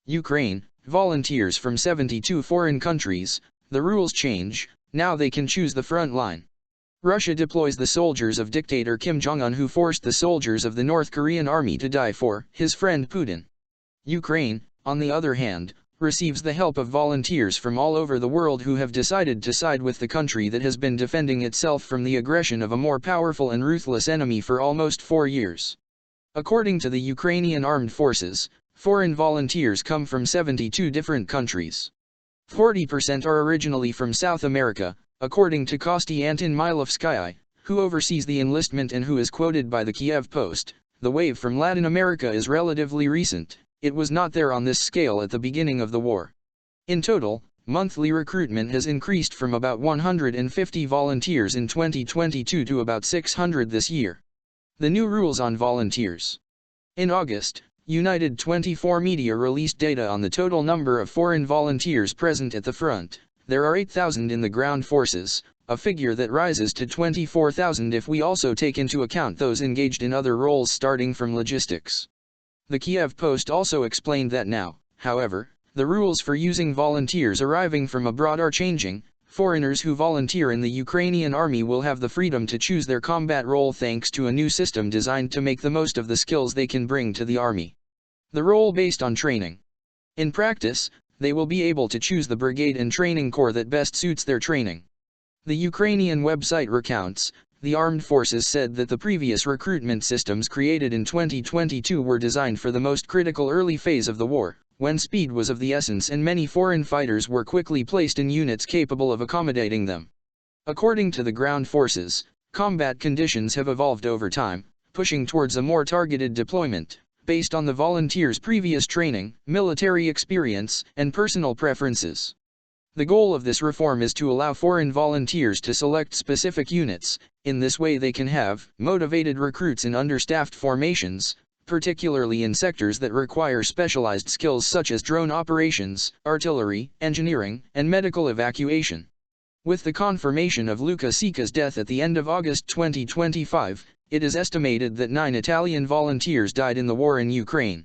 Ukraine, volunteers from 72 foreign countries. The rules change, now they can choose the front line. Russia deploys the soldiers of dictator Kim Jong-un, who forced the soldiers of the North Korean army to die for his friend Putin. Ukraine, on the other hand, receives the help of volunteers from all over the world who have decided to side with the country that has been defending itself from the aggression of a more powerful and ruthless enemy for almost 4 years. According to the Ukrainian armed forces, foreign volunteers come from 72 different countries. 40% are originally from South America, according to Kostiantin Milovskaya, who oversees the enlistment and who is quoted by the Kiev Post. The wave from Latin America is relatively recent. It was not there on this scale at the beginning of the war. In total, monthly recruitment has increased from about 150 volunteers in 2022 to about 600 this year. The new rules on volunteers. In August, United 24 Media released data on the total number of foreign volunteers present at the front. There are 8,000 in the ground forces, a figure that rises to 24,000 if we also take into account those engaged in other roles starting from logistics. The Kiev Post also explained that now, however, the rules for using volunteers arriving from abroad are changing. Foreigners who volunteer in the Ukrainian army will have the freedom to choose their combat role thanks to a new system designed to make the most of the skills they can bring to the army. The role based on training. In practice, they will be able to choose the brigade and training corps that best suits their training. The Ukrainian website recounts, the armed forces said that the previous recruitment systems created in 2022 were designed for the most critical early phase of the war, when speed was of the essence and many foreign fighters were quickly placed in units capable of accommodating them. According to the ground forces, combat conditions have evolved over time, pushing towards a more targeted deployment, based on the volunteers' previous training, military experience, and personal preferences. The goal of this reform is to allow foreign volunteers to select specific units. In this way they can have motivated recruits in understaffed formations, particularly in sectors that require specialized skills such as drone operations, artillery, engineering, and medical evacuation. With the confirmation of Luca Sica's death at the end of August 2025, it is estimated that 9 Italian volunteers died in the war in Ukraine.